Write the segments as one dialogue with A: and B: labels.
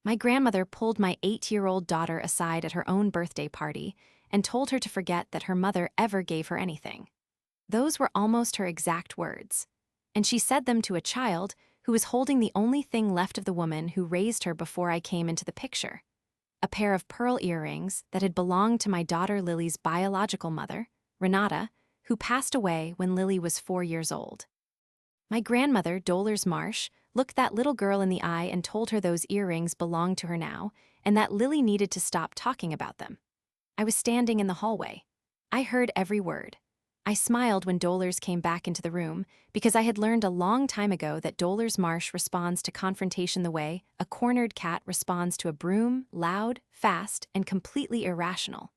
A: My grandmother pulled my 8-year-old daughter aside at her own birthday party and told her to forget that her mother ever gave her anything. Those were almost her exact words. And she said them to a child who was holding the only thing left of the woman who raised her before I came into the picture. A pair of pearl earrings that had belonged to my daughter Lily's biological mother, Renata, who passed away when Lily was 4 years old. My grandmother, Dolores Marsh, looked that little girl in the eye and told her those earrings belonged to her now, and that Lily needed to stop talking about them. I was standing in the hallway. I heard every word. I smiled when Dolores came back into the room, because I had learned a long time ago that Dolores Marsh responds to confrontation the way a cornered cat responds to a broom, loud, fast, and completely irrational.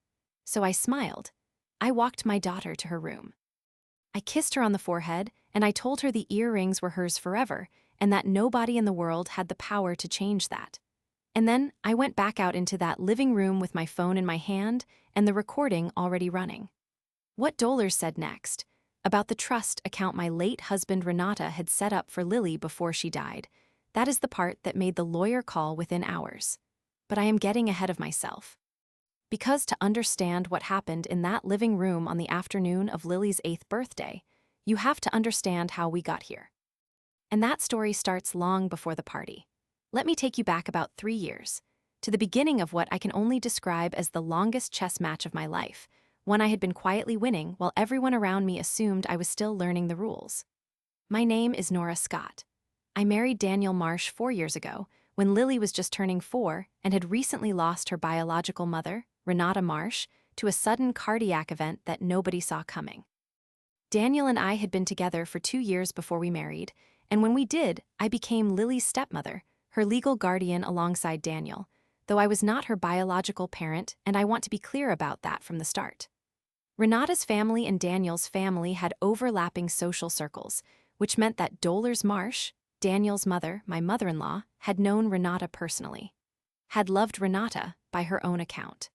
A: So I smiled. I walked my daughter to her room. I kissed her on the forehead, and I told her the earrings were hers forever, and that nobody in the world had the power to change that. And then I went back out into that living room with my phone in my hand and the recording already running. What Dolores said next, about the trust account my late husband Renata had set up for Lily before she died, that is the part that made the lawyer call within hours. But I am getting ahead of myself. Because to understand what happened in that living room on the afternoon of Lily's 8th birthday, you have to understand how we got here. And that story starts long before the party. Let me take you back about 3 years, to the beginning of what I can only describe as the longest chess match of my life, one I had been quietly winning while everyone around me assumed I was still learning the rules. My name is Nora Scott. I married Daniel Marsh 4 years ago, when Lily was just turning 4 and had recently lost her biological mother, Renata Marsh, to a sudden cardiac event that nobody saw coming. Daniel and I had been together for 2 years before we married, and when we did, I became Lily's stepmother, her legal guardian alongside Daniel, though I was not her biological parent, and I want to be clear about that from the start. Renata's family and Daniel's family had overlapping social circles, which meant that Dolores Marsh, Daniel's mother, my mother-in-law, had known Renata personally, had loved Renata by her own account.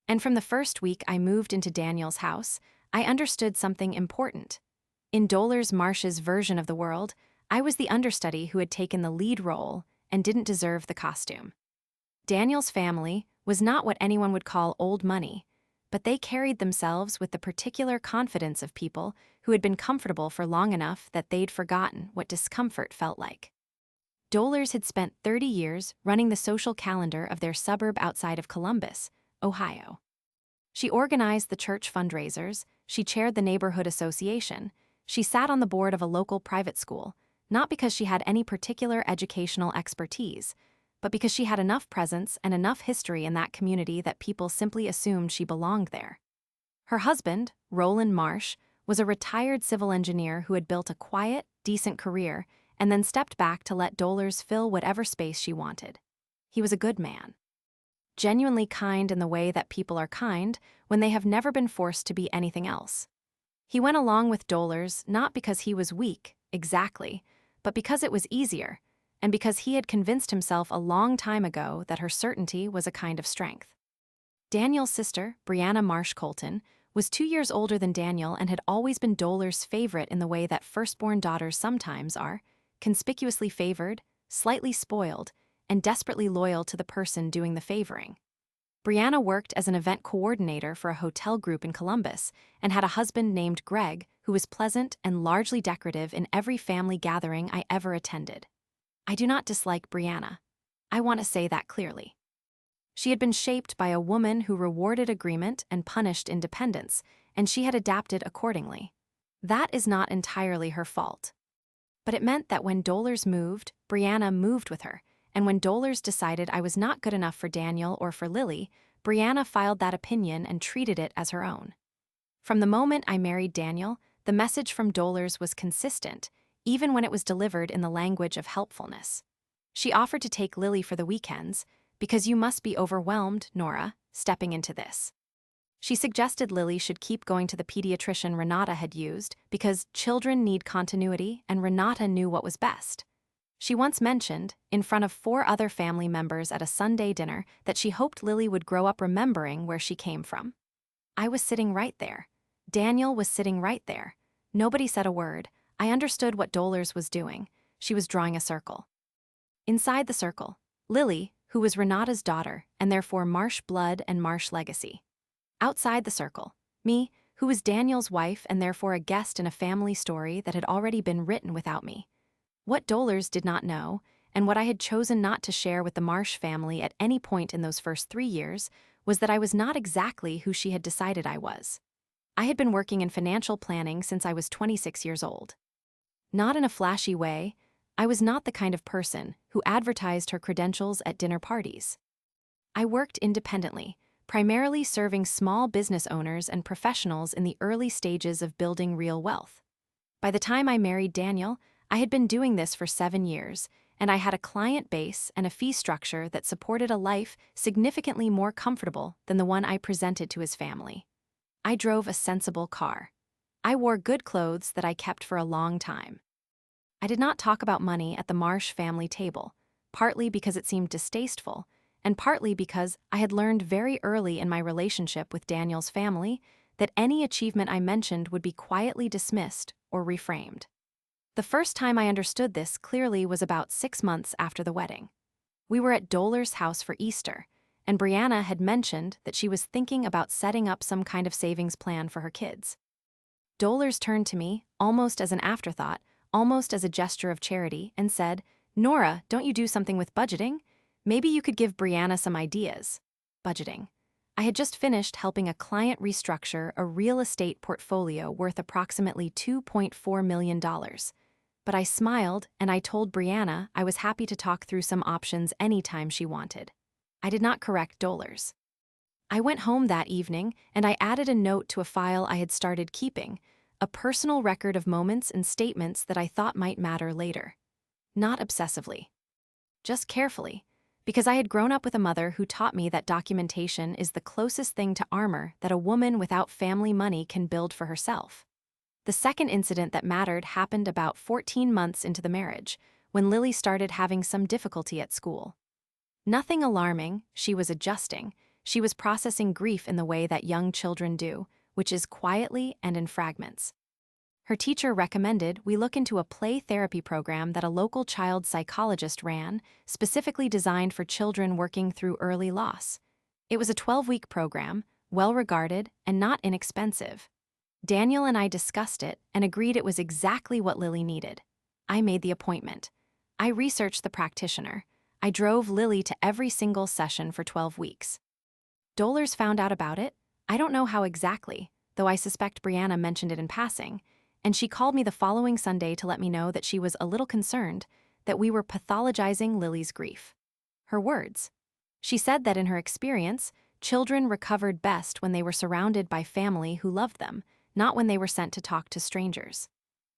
A: And from the first week I moved into Daniel's house, I understood something important. In Dolores Marsh's version of the world, I was the understudy who had taken the lead role and didn't deserve the costume. Daniel's family was not what anyone would call old money, but they carried themselves with the particular confidence of people who had been comfortable for long enough that they'd forgotten what discomfort felt like. Dolores had spent 30 years running the social calendar of their suburb outside of Columbus, Ohio. She organized the church fundraisers, she chaired the neighborhood association, she sat on the board of a local private school, not because she had any particular educational expertise, but because she had enough presence and enough history in that community that people simply assumed she belonged there. Her husband, Roland Marsh, was a retired civil engineer who had built a quiet, decent career and then stepped back to let Dolores fill whatever space she wanted. He was a good man. Genuinely kind in the way that people are kind when they have never been forced to be anything else. He went along with Dolores not because he was weak, exactly, but because it was easier, and because he had convinced himself a long time ago that her certainty was a kind of strength. Daniel's sister, Brianna Marsh Colton, was 2 years older than Daniel and had always been Dolores' favorite in the way that firstborn daughters sometimes are, conspicuously favored, slightly spoiled, and desperately loyal to the person doing the favoring. Brianna worked as an event coordinator for a hotel group in Columbus and had a husband named Greg who was pleasant and largely decorative in every family gathering I ever attended. I do not dislike Brianna. I want to say that clearly. She had been shaped by a woman who rewarded agreement and punished independence, and she had adapted accordingly. That is not entirely her fault. But it meant that when Dolores moved, Brianna moved with her, and when Dolores decided I was not good enough for Daniel or for Lily, Brianna filed that opinion and treated it as her own. From the moment I married Daniel, the message from Dolores was consistent, even when it was delivered in the language of helpfulness. She offered to take Lily for the weekends, because you must be overwhelmed, Nora, stepping into this. She suggested Lily should keep going to the pediatrician Renata had used because children need continuity and Renata knew what was best. She once mentioned, in front of 4 other family members at a Sunday dinner, that she hoped Lily would grow up remembering where she came from. I was sitting right there. Daniel was sitting right there. Nobody said a word. I understood what Dolores was doing. She was drawing a circle. Inside the circle, Lily, who was Renata's daughter and therefore Marsh blood and Marsh legacy. Outside the circle, me, who was Daniel's wife and therefore a guest in a family story that had already been written without me. What Dollars did not know, and what I had chosen not to share with the Marsh family at any point in those first 3 years, was that I was not exactly who she had decided I was. I had been working in financial planning since I was 26 years old. Not in a flashy way, I was not the kind of person who advertised her credentials at dinner parties. I worked independently, primarily serving small business owners and professionals in the early stages of building real wealth. By the time I married Daniel, I had been doing this for 7 years, and I had a client base and a fee structure that supported a life significantly more comfortable than the one I presented to his family. I drove a sensible car. I wore good clothes that I kept for a long time. I did not talk about money at the Marsh family table, partly because it seemed distasteful, and partly because I had learned very early in my relationship with Daniel's family that any achievement I mentioned would be quietly dismissed or reframed. The first time I understood this clearly was about 6 months after the wedding. We were at Dollars' house for Easter, and Brianna had mentioned that she was thinking about setting up some kind of savings plan for her kids. Dollars turned to me, almost as an afterthought, almost as a gesture of charity, and said, "Nora, don't you do something with budgeting? Maybe you could give Brianna some ideas." Budgeting. I had just finished helping a client restructure a real estate portfolio worth approximately $2.4 million. But I smiled and I told Brianna I was happy to talk through some options anytime she wanted. I did not correct Dollars. I went home that evening and I added a note to a file I had started keeping, a personal record of moments and statements that I thought might matter later. Not obsessively. Just carefully, because I had grown up with a mother who taught me that documentation is the closest thing to armor that a woman without family money can build for herself. The second incident that mattered happened about 14 months into the marriage, when Lily started having some difficulty at school. Nothing alarming, she was adjusting. She was processing grief in the way that young children do, which is quietly and in fragments. Her teacher recommended we look into a play therapy program that a local child psychologist ran, specifically designed for children working through early loss. It was a 12-week program, well-regarded and not inexpensive. Daniel and I discussed it and agreed it was exactly what Lily needed. I made the appointment. I researched the practitioner. I drove Lily to every single session for 12 weeks. Dollars found out about it. I don't know how exactly, though I suspect Brianna mentioned it in passing, and she called me the following Sunday to let me know that she was a little concerned that we were pathologizing Lily's grief. Her words. She said that in her experience, children recovered best when they were surrounded by family who loved them, not when they were sent to talk to strangers.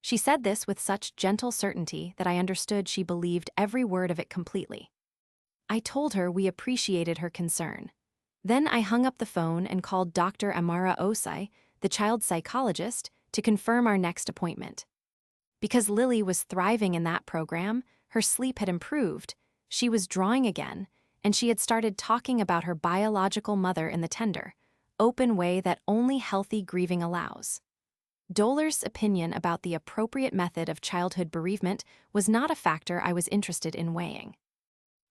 A: She said this with such gentle certainty that I understood she believed every word of it completely. I told her we appreciated her concern. Then I hung up the phone and called Dr. Amara Osai, the child psychologist, to confirm our next appointment. Because Lily was thriving in that program, her sleep had improved, she was drawing again, and she had started talking about her biological mother in the tender, open way that only healthy grieving allows. Dollars' opinion about the appropriate method of childhood bereavement was not a factor I was interested in weighing.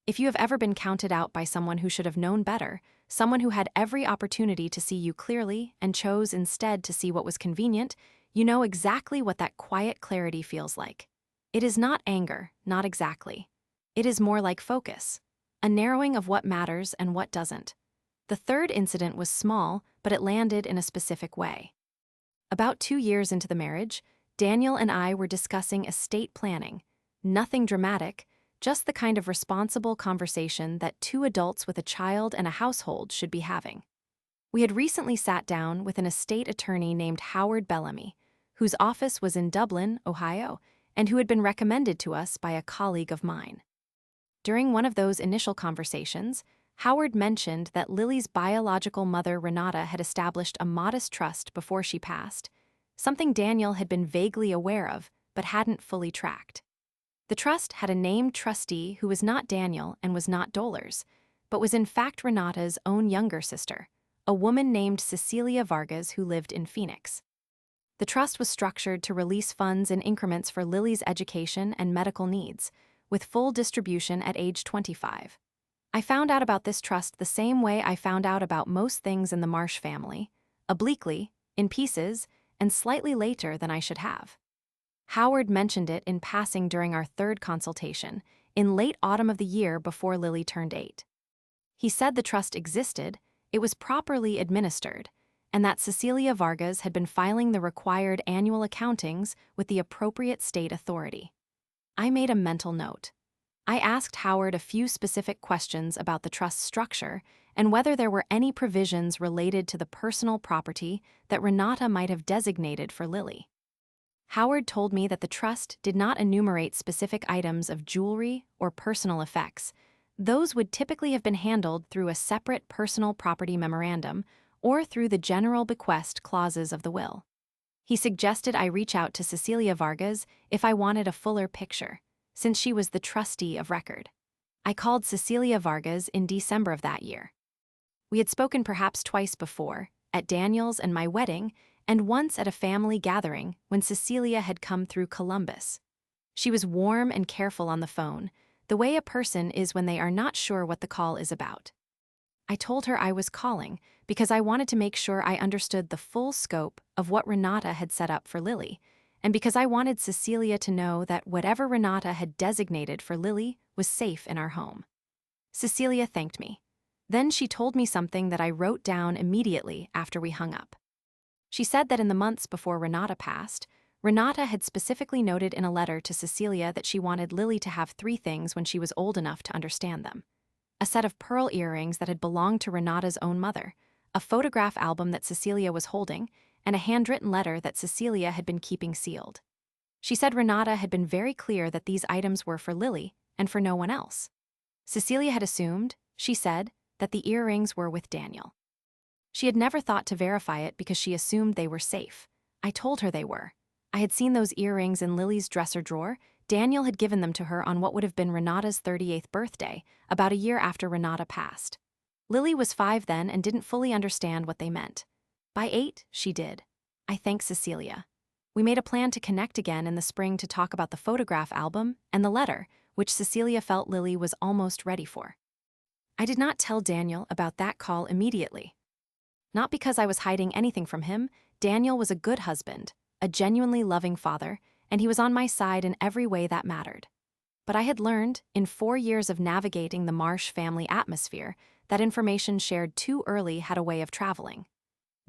A: If you have ever been counted out by someone who should have known better, someone who had every opportunity to see you clearly and chose instead to see what was convenient, you know exactly what that quiet clarity feels like. It is not anger, not exactly. It is more like focus, a narrowing of what matters and what doesn't. The third incident was small, but it landed in a specific way. About 2 years into the marriage, Daniel and I were discussing estate planning. Nothing dramatic, just the kind of responsible conversation that 2 adults with a child and a household should be having. We had recently sat down with an estate attorney named Howard Bellamy, whose office was in Dublin, Ohio, and who had been recommended to us by a colleague of mine. During one of those initial conversations, Howard mentioned that Lily's biological mother, Renata, had established a modest trust before she passed, something Daniel had been vaguely aware of but hadn't fully tracked. The trust had a named trustee who was not Daniel and was not Dollars, but was in fact Renata's own younger sister, a woman named Cecilia Vargas who lived in Phoenix. The trust was structured to release funds in increments for Lily's education and medical needs, with full distribution at age 25. I found out about this trust the same way I found out about most things in the Marsh family, obliquely, in pieces, and slightly later than I should have. Howard mentioned it in passing during our third consultation, in late autumn of the year before Lily turned 8. He said the trust existed, it was properly administered, and that Cecilia Vargas had been filing the required annual accountings with the appropriate state authority. I made a mental note. I asked Howard a few specific questions about the trust's structure and whether there were any provisions related to the personal property that Renata might have designated for Lily. Howard told me that the trust did not enumerate specific items of jewelry or personal effects. Those would typically have been handled through a separate personal property memorandum or through the general bequest clauses of the will. He suggested I reach out to Cecilia Vargas if I wanted a fuller picture, since she was the trustee of record. I called Cecilia Vargas in December of that year. We had spoken perhaps twice before, at Daniel's and my wedding, and once at a family gathering when Cecilia had come through Columbus. She was warm and careful on the phone, the way a person is when they are not sure what the call is about. I told her I was calling because I wanted to make sure I understood the full scope of what Renata had set up for Lily, and because I wanted Cecilia to know that whatever Renata had designated for Lily was safe in our home. Cecilia thanked me. Then she told me something that I wrote down immediately after we hung up. She said that in the months before Renata passed, Renata had specifically noted in a letter to Cecilia that she wanted Lily to have 3 things when she was old enough to understand them: a set of pearl earrings that had belonged to Renata's own mother, a photograph album that Cecilia was holding, and a handwritten letter that Cecilia had been keeping sealed. She said Renata had been very clear that these items were for Lily and for no one else. Cecilia had assumed, she said, that the earrings were with Daniel. She had never thought to verify it because she assumed they were safe. I told her they were. I had seen those earrings in Lily's dresser drawer. Daniel had given them to her on what would have been Renata's 38th birthday, about a year after Renata passed. Lily was 5 then and didn't fully understand what they meant. By 8, she did. I thanked Cecilia. We made a plan to connect again in the spring to talk about the photograph album and the letter, which Cecilia felt Lily was almost ready for. I did not tell Daniel about that call immediately. Not because I was hiding anything from him. Daniel was a good husband, a genuinely loving father, and he was on my side in every way that mattered. But I had learned, in 4 years of navigating the Marsh family atmosphere, that information shared too early had a way of traveling.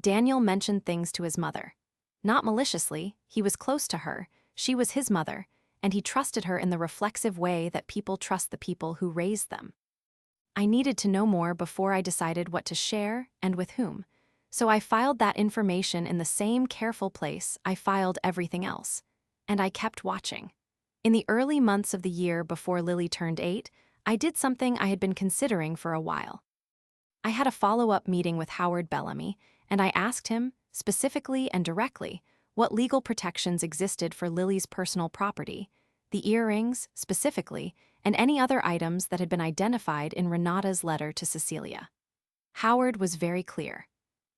A: Daniel mentioned things to his mother. Not maliciously, he was close to her, she was his mother, and he trusted her in the reflexive way that people trust the people who raised them. I needed to know more before I decided what to share and with whom, so I filed that information in the same careful place I filed everything else, and I kept watching. In the early months of the year before Lily turned 8, I did something I had been considering for a while. I had a follow-up meeting with Howard Bellamy, and I asked him, specifically and directly, what legal protections existed for Lily's personal property, the earrings, specifically, and any other items that had been identified in Renata's letter to Cecilia. Howard was very clear.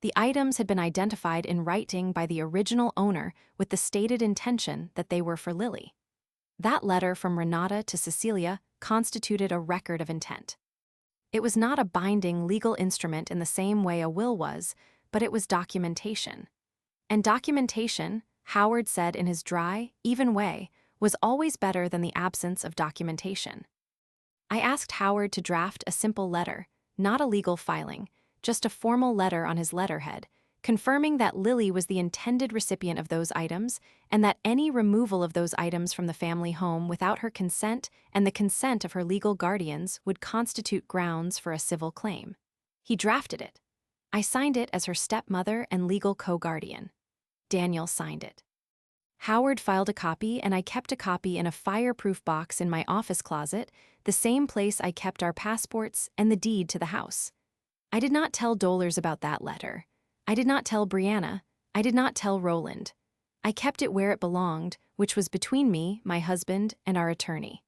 A: The items had been identified in writing by the original owner with the stated intention that they were for Lily. That letter from Renata to Cecilia constituted a record of intent. It was not a binding legal instrument in the same way a will was, but it was documentation. And documentation, Howard said in his dry, even way, was always better than the absence of documentation. I asked Howard to draft a simple letter, not a legal filing, just a formal letter on his letterhead, confirming that Lily was the intended recipient of those items and that any removal of those items from the family home without her consent and the consent of her legal guardians would constitute grounds for a civil claim. He drafted it. I signed it as her stepmother and legal co-guardian. Daniel signed it. Howard filed a copy, and I kept a copy in a fireproof box in my office closet, the same place I kept our passports and the deed to the house. I did not tell Dolers about that letter. I did not tell Brianna. I did not tell Roland. I kept it where it belonged, which was between me, my husband, and our attorney.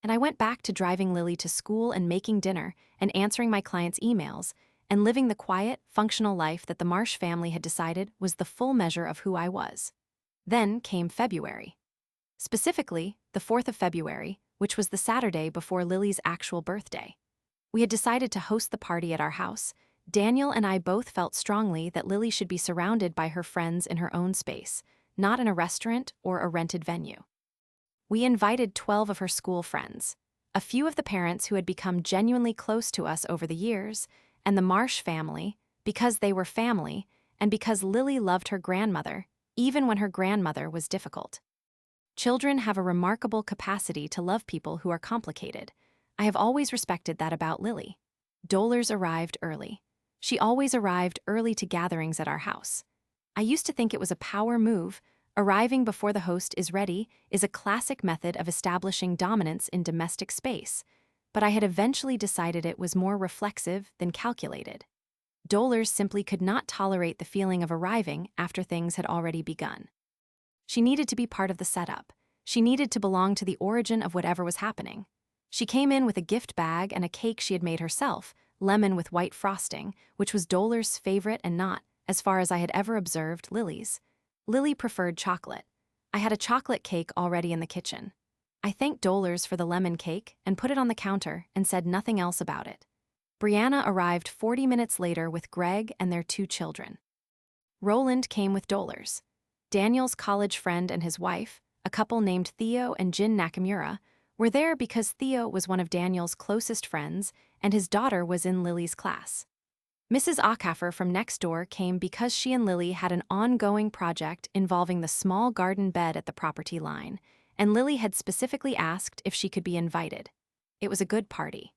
A: And I went back to driving Lily to school and making dinner and answering my clients' emails and living the quiet, functional life that the Marsh family had decided was the full measure of who I was. Then came February. Specifically, the 4th of February, which was the Saturday before Lily's actual birthday. We had decided to host the party at our house. Daniel and I both felt strongly that Lily should be surrounded by her friends in her own space, not in a restaurant or a rented venue. We invited 12 of her school friends, a few of the parents who had become genuinely close to us over the years, and the Marsh family, because they were family, and because Lily loved her grandmother, even when her grandmother was difficult. Children have a remarkable capacity to love people who are complicated. I have always respected that about Lily. Dolores arrived early. She always arrived early to gatherings at our house. I used to think it was a power move. Arriving before the host is ready is a classic method of establishing dominance in domestic space, but I had eventually decided it was more reflexive than calculated. Dolores simply could not tolerate the feeling of arriving after things had already begun. She needed to be part of the setup. She needed to belong to the origin of whatever was happening. She came in with a gift bag and a cake she had made herself, lemon with white frosting, which was Dolores' favorite and not, as far as I had ever observed, Lily's. Lily preferred chocolate. I had a chocolate cake already in the kitchen. I thanked Dolores for the lemon cake and put it on the counter and said nothing else about it. Brianna arrived 40 minutes later with Greg and their 2 children. Roland came with Dolores. Daniel's college friend and his wife, a couple named Theo and Jin Nakamura, were there because Theo was one of Daniel's closest friends and his daughter was in Lily's class. Mrs. Acaffer from next door came because she and Lily had an ongoing project involving the small garden bed at the property line, and Lily had specifically asked if she could be invited. It was a good party.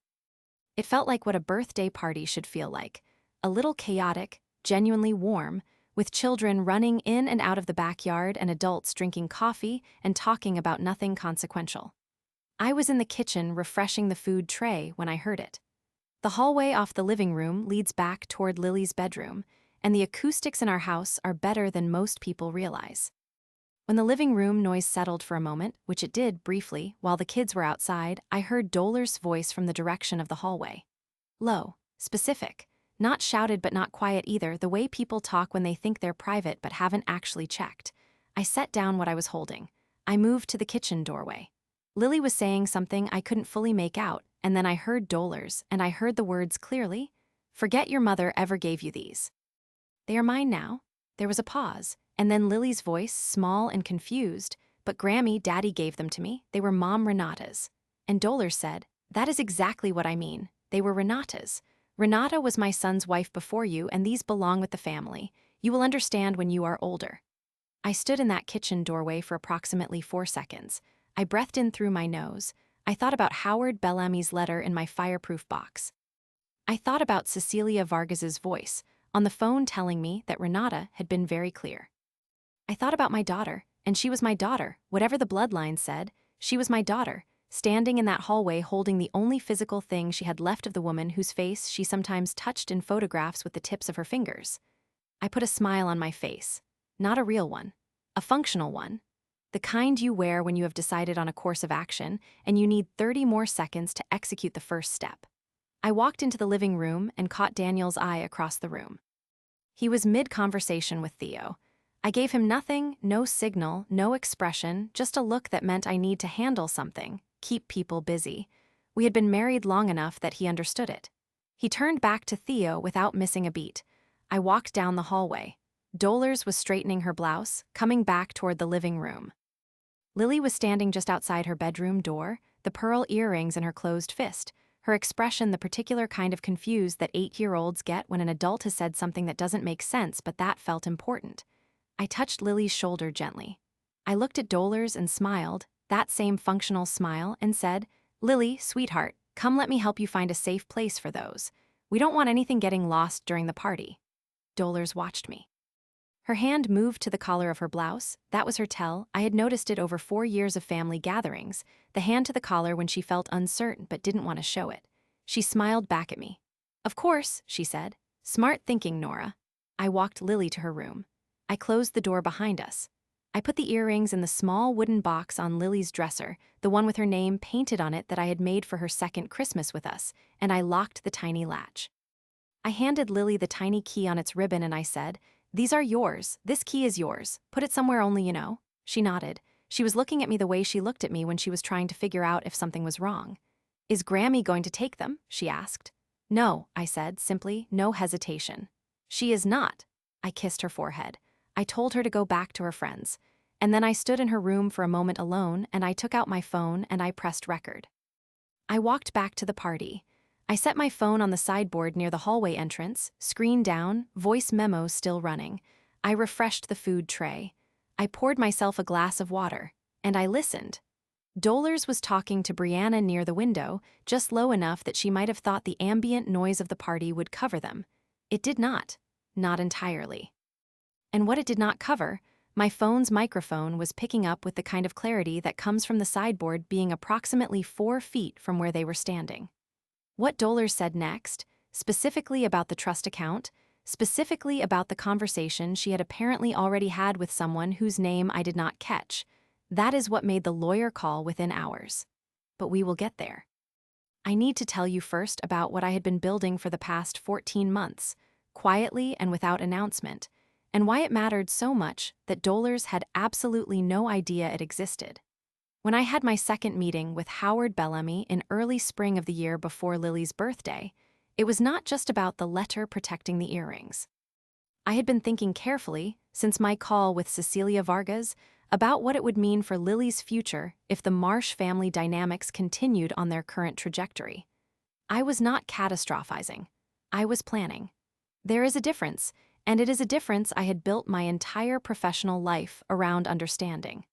A: It felt like what a birthday party should feel like, a little chaotic, genuinely warm, with children running in and out of the backyard and adults drinking coffee and talking about nothing consequential. I was in the kitchen refreshing the food tray when I heard it. The hallway off the living room leads back toward Lily's bedroom, and the acoustics in our house are better than most people realize. When the living room noise settled for a moment, which it did briefly while the kids were outside, I heard Dolores' voice from the direction of the hallway. Low, specific, not shouted but not quiet either, the way people talk when they think they're private but haven't actually checked. I set down what I was holding. I moved to the kitchen doorway. Lily was saying something I couldn't fully make out, and then I heard Dolores, and I heard the words clearly. Forget your mother ever gave you these. They are mine now. There was a pause, and then Lily's voice, small and confused, but Grammy, Daddy gave them to me. They were Mom Renata's. And Dolores said, that is exactly what I mean. They were Renata's. Renata was my son's wife before you, and these belong with the family. You will understand when you are older. I stood in that kitchen doorway for approximately 4 seconds. I breathed in through my nose. I thought about Howard Bellamy's letter in my fireproof box. I thought about Cecilia Vargas's voice on the phone telling me that Renata had been very clear. I thought about my daughter, and she was my daughter. Whatever the bloodline said, she was my daughter, standing in that hallway holding the only physical thing she had left of the woman whose face she sometimes touched in photographs with the tips of her fingers. I put a smile on my face. Not a real one. A functional one. The kind you wear when you have decided on a course of action and you need 30 more seconds to execute the first step. I walked into the living room and caught Daniel's eye across the room. He was mid-conversation with Theo. I gave him nothing, no signal, no expression, just a look that meant I need to handle something, keep people busy. We had been married long enough that he understood it. He turned back to Theo without missing a beat. I walked down the hallway. Dolores was straightening her blouse, coming back toward the living room. Lily was standing just outside her bedroom door, the pearl earrings in her closed fist, her expression the particular kind of confused that 8-year-olds get when an adult has said something that doesn't make sense but that felt important. I touched Lily's shoulder gently. I looked at Dolores and smiled, that same functional smile, and said, Lily, sweetheart, come let me help you find a safe place for those. We don't want anything getting lost during the party. Dolores watched me. Her hand moved to the collar of her blouse. That was her tell. I had noticed it over 4 years of family gatherings, the hand to the collar when she felt uncertain but didn't want to show it. She smiled back at me. Of course, she said. Smart thinking, Nora. I walked Lily to her room. I closed the door behind us. I put the earrings in the small wooden box on Lily's dresser, the one with her name painted on it that I had made for her second Christmas with us, and I locked the tiny latch. I handed Lily the tiny key on its ribbon and I said, These are yours. This key is yours. Put it somewhere only you know. She nodded. She was looking at me the way she looked at me when she was trying to figure out if something was wrong. "Is Grammy going to take them?" she asked. "No," I said, simply, no hesitation. "She is not." I kissed her forehead. I told her to go back to her friends. And then I stood in her room for a moment alone, and I took out my phone and I pressed record. I walked back to the party. I set my phone on the sideboard near the hallway entrance, screen down, voice memos still running. I refreshed the food tray. I poured myself a glass of water, and I listened. Dolers was talking to Brianna near the window, just low enough that she might have thought the ambient noise of the party would cover them. It did not. Not entirely. And what it did not cover, my phone's microphone was picking up with the kind of clarity that comes from the sideboard being approximately 4 feet from where they were standing. What Dolers said next, specifically about the trust account, specifically about the conversation she had apparently already had with someone whose name I did not catch, that is what made the lawyer call within hours. But we will get there. I need to tell you first about what I had been building for the past 14 months, quietly and without announcement, and why it mattered so much that Dolers had absolutely no idea it existed. When I had my second meeting with Howard Bellamy in early spring of the year before Lily's birthday, it was not just about the letter protecting the earrings. I had been thinking carefully, since my call with Cecilia Vargas, about what it would mean for Lily's future if the Marsh family dynamics continued on their current trajectory. I was not catastrophizing. I was planning. There is a difference, and it is a difference I had built my entire professional life around understanding.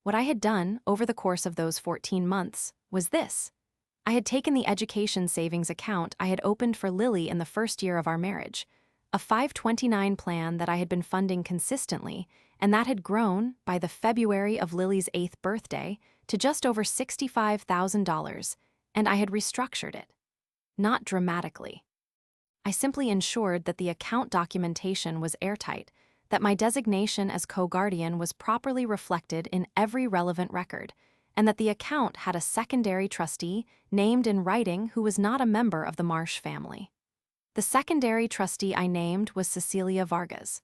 A: What I had done over the course of those 14 months was this. I had taken the education savings account I had opened for Lily in the first year of our marriage, a 529 plan that I had been funding consistently, and that had grown, by the February of Lily's 8th birthday, to just over $65,000, and I had restructured it. Not dramatically. I simply ensured that the account documentation was airtight, that my designation as co-guardian was properly reflected in every relevant record, and that the account had a secondary trustee named in writing who was not a member of the Marsh family. The secondary trustee I named was Cecilia Vargas.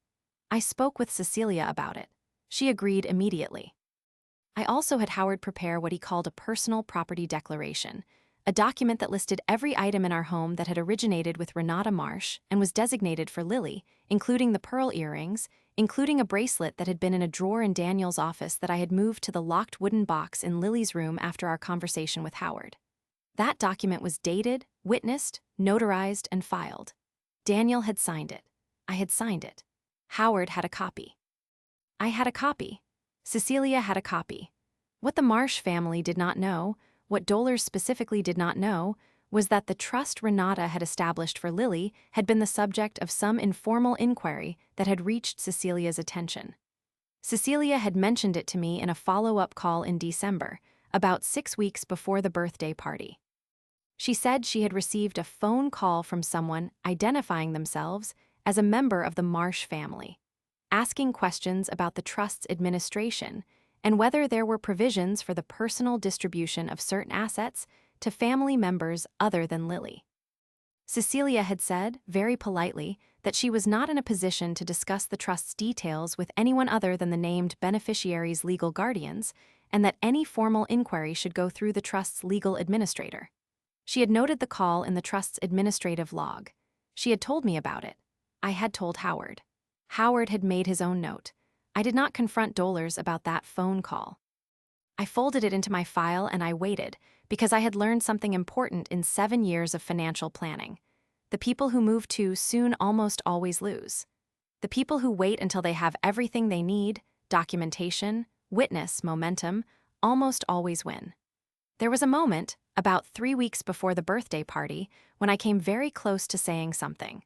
A: I spoke with Cecilia about it. She agreed immediately. I also had Howard prepare what he called a personal property declaration, a document that listed every item in our home that had originated with Renata Marsh and was designated for Lily, including the pearl earrings, including a bracelet that had been in a drawer in Daniel's office that I had moved to the locked wooden box in Lily's room after our conversation with Howard. That document was dated, witnessed, notarized, and filed. Daniel had signed it. I had signed it. Howard had a copy. I had a copy. Cecilia had a copy. What the Marsh family did not know, what Dolers specifically did not know, was that the trust Renata had established for Lily had been the subject of some informal inquiry that had reached Cecilia's attention. Cecilia had mentioned it to me in a follow-up call in December, about 6 weeks before the birthday party. She said she had received a phone call from someone identifying themselves as a member of the Marsh family, asking questions about the trust's administration and whether there were provisions for the personal distribution of certain assets to family members other than Lily. Cecilia had said, very politely, that she was not in a position to discuss the trust's details with anyone other than the named beneficiary's legal guardians, and that any formal inquiry should go through the trust's legal administrator. She had noted the call in the trust's administrative log. She had told me about it. I had told Howard. Howard had made his own note. I did not confront Dolers about that phone call. I folded it into my file and I waited, because I had learned something important in 7 years of financial planning. The people who move too soon almost always lose. The people who wait until they have everything they need, documentation, witness, momentum, almost always win. There was a moment, about 3 weeks before the birthday party, when I came very close to saying something.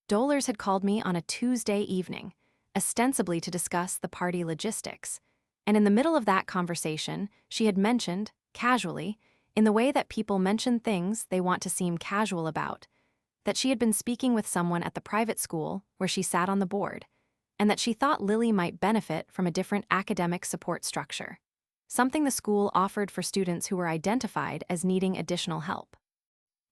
A: Dolers had called me on a Tuesday evening, ostensibly to discuss the party logistics, and in the middle of that conversation, she had mentioned, casually, in the way that people mention things they want to seem casual about, that she had been speaking with someone at the private school where she sat on the board, and that she thought Lily might benefit from a different academic support structure, something the school offered for students who were identified as needing additional help.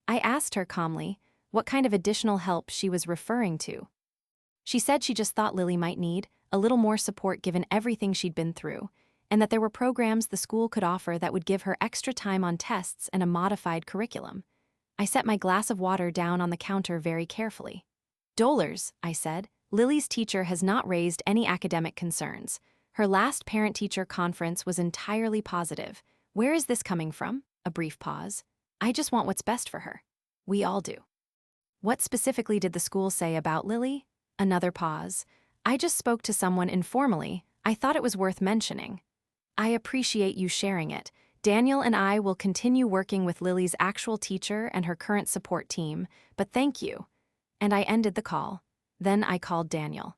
A: I asked her calmly what kind of additional help she was referring to. She said she just thought Lily might need a little more support given everything she'd been through, and that there were programs the school could offer that would give her extra time on tests and a modified curriculum. I set my glass of water down on the counter very carefully. "Dollars," I said, "Lily's teacher has not raised any academic concerns. Her last parent-teacher conference was entirely positive. Where is this coming from?" A brief pause. "I just want what's best for her. We all do." "What specifically did the school say about Lily?" Another pause. "I just spoke to someone informally. I thought it was worth mentioning." "I appreciate you sharing it. Daniel and I will continue working with Lily's actual teacher and her current support team, but thank you." And I ended the call. Then I called Daniel.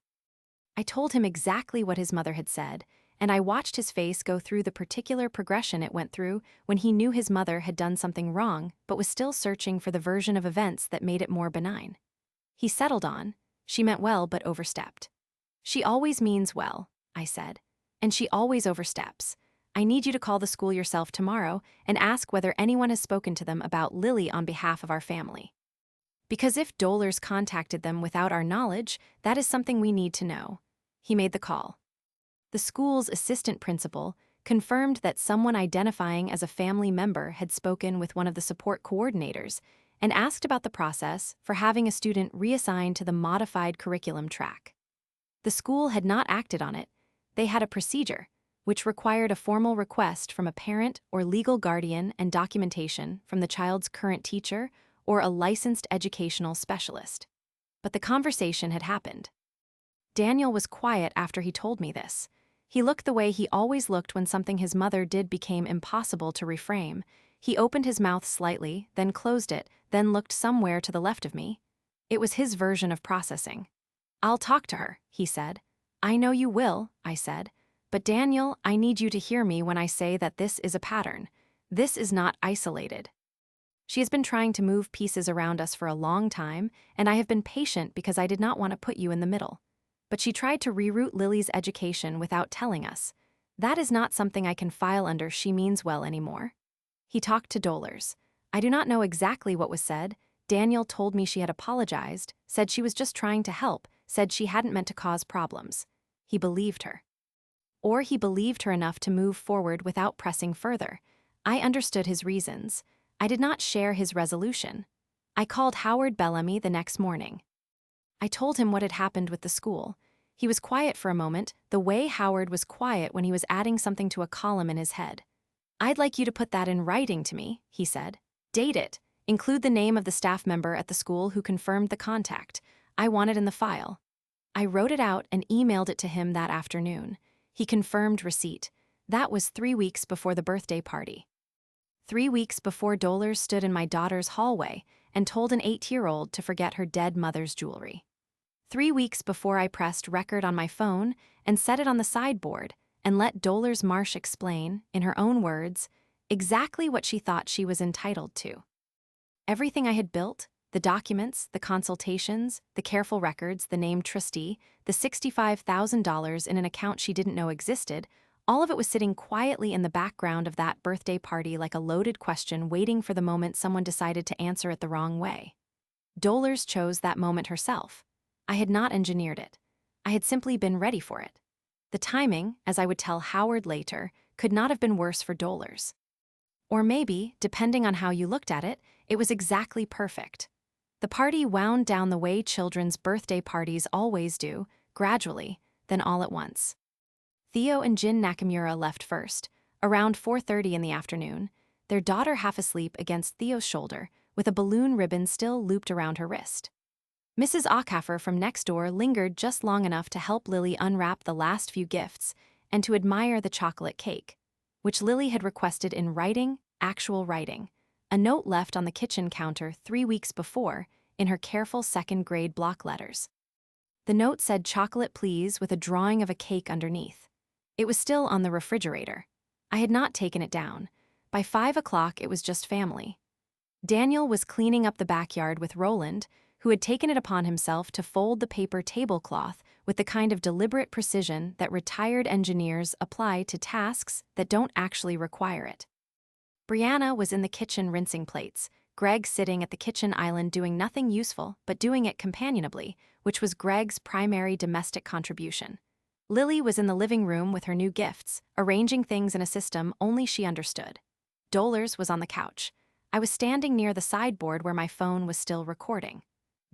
A: I told him exactly what his mother had said, and I watched his face go through the particular progression it went through when he knew his mother had done something wrong but was still searching for the version of events that made it more benign. He settled on, "She meant well but overstepped." "She always means well," I said, "and she always oversteps. I need you to call the school yourself tomorrow and ask whether anyone has spoken to them about Lily on behalf of our family. Because if Dollars contacted them without our knowledge, that is something we need to know." He made the call. The school's assistant principal confirmed that someone identifying as a family member had spoken with one of the support coordinators and asked about the process for having a student reassigned to the modified curriculum track. The school had not acted on it. They had a procedure, which required a formal request from a parent or legal guardian and documentation from the child's current teacher or a licensed educational specialist. But the conversation had happened. Daniel was quiet after he told me this. He looked the way he always looked when something his mother did became impossible to reframe. He opened his mouth slightly, then closed it, then looked somewhere to the left of me. It was his version of processing. "I'll talk to her," he said. "I know you will," I said. "But Daniel, I need you to hear me when I say that this is a pattern. This is not isolated. She has been trying to move pieces around us for a long time, and I have been patient because I did not want to put you in the middle. But she tried to reroute Lily's education without telling us. That is not something I can file under 'she means well' anymore." He talked to Dollars. I do not know exactly what was said. Daniel told me she had apologized, said she was just trying to help, said she hadn't meant to cause problems. He believed her. Or he believed her enough to move forward without pressing further. I understood his reasons. I did not share his resolution. I called Howard Bellamy the next morning. I told him what had happened with the school. He was quiet for a moment, the way Howard was quiet when he was adding something to a column in his head. "I'd like you to put that in writing to me," he said. "Date it. Include the name of the staff member at the school who confirmed the contact. I want it in the file." I wrote it out and emailed it to him that afternoon. He confirmed receipt. That was 3 weeks before the birthday party. 3 weeks before Dollars stood in my daughter's hallway and told an 8-year-old to forget her dead mother's jewelry. 3 weeks before I pressed record on my phone and set it on the sideboard and let Dollars Marsh explain, in her own words, exactly what she thought she was entitled to. Everything I had built, the documents, the consultations, the careful records, the named trustee, the $65,000 in an account she didn't know existed, all of it was sitting quietly in the background of that birthday party like a loaded question waiting for the moment someone decided to answer it the wrong way. Dollars chose that moment herself. I had not engineered it. I had simply been ready for it. The timing, as I would tell Howard later, could not have been worse for Dollars. Or maybe, depending on how you looked at it, it was exactly perfect. The party wound down the way children's birthday parties always do, gradually, then all at once. Theo and Jin Nakamura left first, around 4:30 in the afternoon, their daughter half asleep against Theo's shoulder, with a balloon ribbon still looped around her wrist. Mrs. Ackhafer from next door lingered just long enough to help Lily unwrap the last few gifts and to admire the chocolate cake, which Lily had requested in writing, actual writing, a note left on the kitchen counter 3 weeks before in her careful second-grade block letters. The note said "chocolate please" with a drawing of a cake underneath. It was still on the refrigerator. I had not taken it down. By 5 o'clock it was just family. Daniel was cleaning up the backyard with Roland, who had taken it upon himself to fold the paper tablecloth with the kind of deliberate precision that retired engineers apply to tasks that don't actually require it. Brianna was in the kitchen rinsing plates, Greg sitting at the kitchen island doing nothing useful but doing it companionably, which was Greg's primary domestic contribution. Lily was in the living room with her new gifts, arranging things in a system only she understood. Dollars was on the couch. I was standing near the sideboard where my phone was still recording.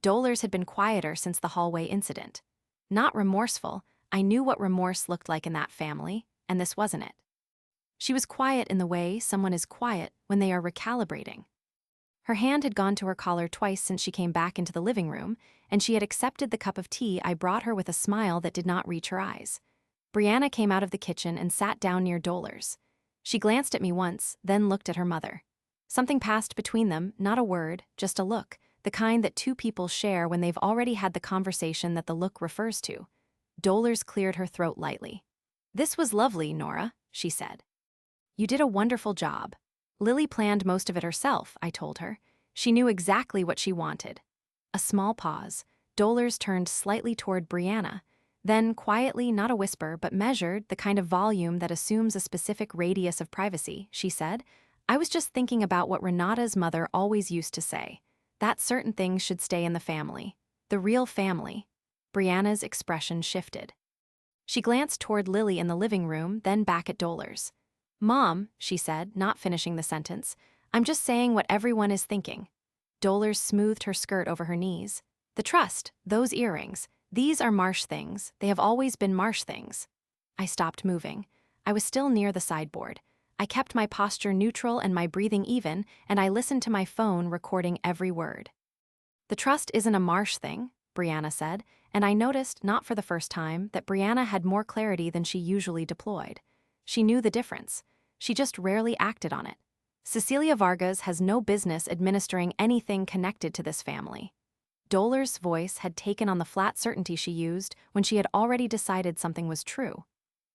A: Dollars had been quieter since the hallway incident. Not remorseful, I knew what remorse looked like in that family, and this wasn't it. She was quiet in the way someone is quiet when they are recalibrating. Her hand had gone to her collar twice since she came back into the living room, and she had accepted the cup of tea I brought her with a smile that did not reach her eyes. Brianna came out of the kitchen and sat down near Dollars. She glanced at me once, then looked at her mother. Something passed between them, not a word, just a look, the kind that two people share when they've already had the conversation that the look refers to. Dollars cleared her throat lightly. "This was lovely, Nora," she said. "You did a wonderful job." Lily planned most of it herself, I told her. She knew exactly what she wanted. A small pause. Dollars turned slightly toward Brianna. Then, quietly, not a whisper, but measured, the kind of volume that assumes a specific radius of privacy, she said, "I was just thinking about what Renata's mother always used to say. That certain things should stay in the family. The real family." Brianna's expression shifted. She glanced toward Lily in the living room, then back at Dollars. "Mom," she said, not finishing the sentence, "I'm just saying what everyone is thinking." Dollars smoothed her skirt over her knees. "The trust, those earrings, these are Marsh things. They have always been Marsh things." I stopped moving. I was still near the sideboard. I kept my posture neutral and my breathing even, and I listened to my phone recording every word. "The trust isn't a Marsh thing," Brianna said, and I noticed, not for the first time, that Brianna had more clarity than she usually deployed. She knew the difference. She just rarely acted on it. "Cecilia Vargas has no business administering anything connected to this family." Dollars' voice had taken on the flat certainty she used when she had already decided something was true.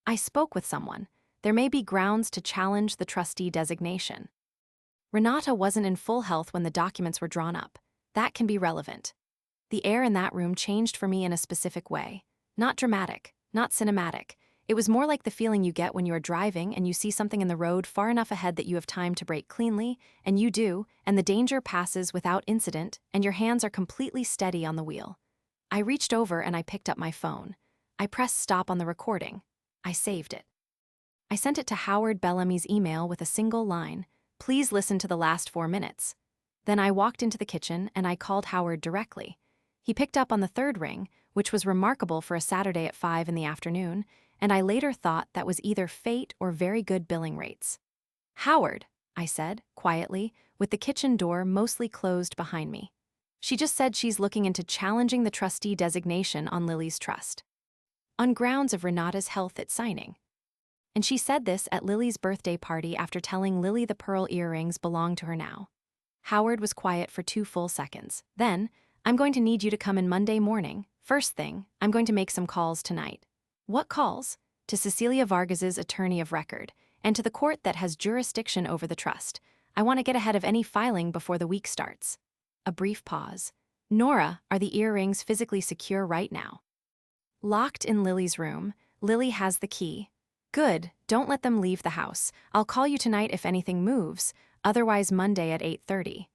A: "I spoke with someone. There may be grounds to challenge the trustee designation." Renata wasn't in full health when the documents were drawn up. That can be relevant. The air in that room changed for me in a specific way. Not dramatic, not cinematic. It was more like the feeling you get when you are driving and you see something in the road far enough ahead that you have time to brake cleanly, and you do, and the danger passes without incident, and your hands are completely steady on the wheel. I reached over and I picked up my phone. I pressed stop on the recording. I saved it. I sent it to Howard Bellamy's email with a single line, "Please listen to the last 4 minutes." Then I walked into the kitchen and I called Howard directly. He picked up on the third ring, which was remarkable for a Saturday at 5 in the afternoon, and I later thought that was either fate or very good billing rates. "Howard," I said, quietly, with the kitchen door mostly closed behind me. "She just said she's looking into challenging the trustee designation on Lily's trust, on grounds of Renata's health at signing. And she said this at Lily's birthday party after telling Lily the pearl earrings belong to her now." Howard was quiet for 2 full seconds. Then, "I'm going to need you to come in Monday morning. First thing, I'm going to make some calls tonight." "What calls?" "To Cecilia Vargas's attorney of record, and to the court that has jurisdiction over the trust. I want to get ahead of any filing before the week starts." A brief pause. "Nora, are the earrings physically secure right now?" "Locked in Lily's room. Lily has the key." "Good, don't let them leave the house. I'll call you tonight if anything moves, otherwise Monday at 8:30.